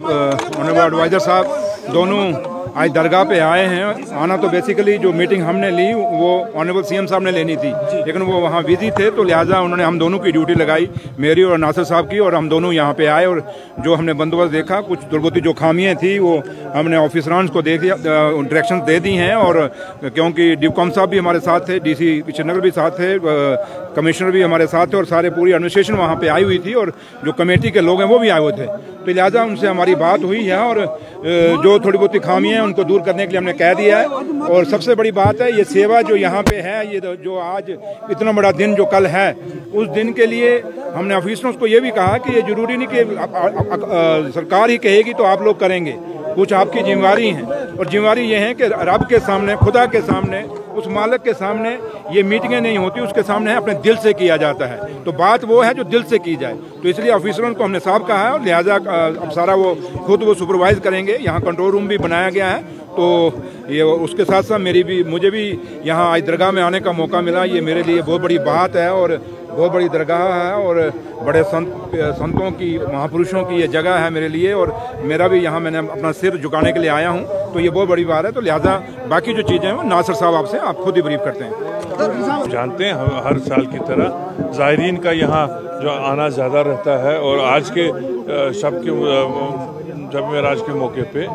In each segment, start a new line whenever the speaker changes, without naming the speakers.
Honourable adviser साहब दोनों आज दरगाह पे आए हैं। आना तो बेसिकली जो मीटिंग हमने ली वो ऑनरेबल सीएम साहब ने लेनी थी, लेकिन वो वहाँ बिजी थे, तो लिहाजा उन्होंने हम दोनों की ड्यूटी लगाई, मेरी और नासिर साहब की, और हम दोनों यहाँ पे आए। और जो हमने बंदोबस्त देखा, कुछ थोड़ी जो खामियाँ थी वो हमने ऑफिसरान को दे दिया, डायरेक्शन दे दी हैं। और क्योंकि डिपकॉम साहब भी हमारे साथ थे, DC श्रीनगर भी साथ थे, कमिश्नर भी हमारे साथ थे, और सारे पूरी एडमिनिस्ट्रेशन वहाँ पे आई हुई थी, और जो कमेटी के लोग हैं वो भी आए हुए थे। तो लिहाजा उनसे हमारी बात हुई है, और जो थोड़ी बहुत खामियाँ हैं उनको दूर करने के लिए हमने कह दिया है। और सबसे बड़ी बात है, ये सेवा जो यहाँ पे है, ये जो आज इतना बड़ा दिन जो कल है, उस दिन के लिए हमने ऑफिसरों को ये भी कहा कि ये जरूरी नहीं कि सरकार ही कहेगी तो आप लोग करेंगे, कुछ आपकी जिम्मेवारी है। और जिम्मेवारी ये है कि रब के सामने, खुदा के सामने, उस मालिक के सामने ये मीटिंगें नहीं होती, उसके सामने अपने दिल से किया जाता है। तो बात वो है जो दिल से की जाए। तो इसलिए ऑफिसरों को हमने साफ कहा है, और लिहाजा अब सारा वो खुद वो सुपरवाइज करेंगे। यहाँ कंट्रोल रूम भी बनाया गया है, तो ये उसके साथ साथ मुझे भी यहाँ आज दरगाह में आने का मौका मिला। ये मेरे लिए बहुत बड़ी बात है, और बहुत बड़ी दरगाह है, और बड़े संतों की, महापुरुषों की ये जगह है मेरे लिए। और मेरा भी यहाँ मैंने अपना सिर झुकाने के लिए आया हूँ, तो ये बहुत बड़ी बात है। तो लिहाजा बाकी जो चीज़ें हैं नासिर साहब आपसे आप खुद ही ब्रीफ करते हैं।
जानते हैं हर साल की तरह ज़ायरीन का यहाँ जो आना ज़्यादा रहता है, और आज के शब के जब मेराज के मौके पे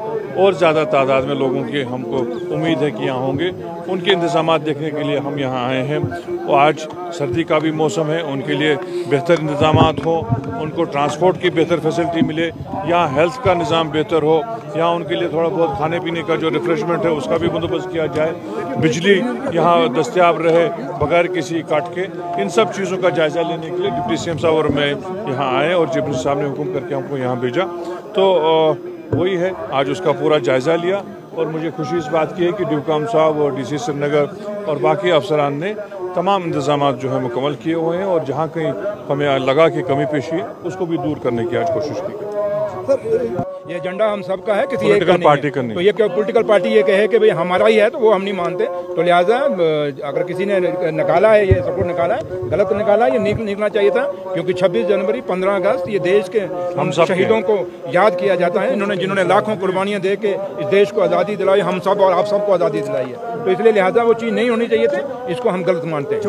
और ज़्यादा तादाद में लोगों की हमको उम्मीद है कि यहाँ होंगे। उनके इंतज़ामात देखने के लिए हम यहाँ आए हैं। और आज सर्दी का भी मौसम है, उनके लिए बेहतर इंतज़ामात हो, उनको ट्रांसपोर्ट की बेहतर फैसिलिटी मिले, यहाँ हेल्थ का निज़ाम बेहतर हो, यहाँ उनके लिए थोड़ा बहुत खाने पीने का जो रिफ्रेशमेंट है उसका भी बंदोबस्त किया जाए, बिजली यहाँ दस्तयाब रहे बगैर किसी काट के। इन सब चीज़ों का जायज़ा लेने के लिए डिप्टी CM साहब और मैं यहाँ आए, और जिब्रील साहब ने हुक्म करके हमको यहाँ भेजा। तो वही है, आज उसका पूरा जायज़ा लिया, और मुझे खुशी इस बात की है कि डिपकॉम साहब और DC श्रीनगर और बाकी अफसरान ने तमाम इंतजाम जो है मुकम्मल किए हुए हैं, और जहाँ कहीं हमें लगा कि कमी पेशी है उसको भी दूर करने की आज कोशिश की गई।
ये एजेंडा हम सबका है, किसी एक
पार्टी का नहीं।
तो ये पोलिटिकल पार्टी ये कहे कि भाई हमारा ही है, तो वो हम नहीं मानते। तो लिहाजा अगर किसी ने निकाला है, ये सपोर्ट निकाला है, गलत निकाला है, ये निकलना चाहिए था। क्योंकि 26 जनवरी 15 अगस्त ये देश के हम शहीदों को याद किया जाता है, जिन्होंने लाखों कुर्बानियां दे के इस देश को आज़ादी दिलाई, हम सब और आप सबको आज़ादी दिलाई है। तो इसलिए लिहाजा वो चीज़ नहीं होनी चाहिए थी, इसको हम गलत मानते हैं।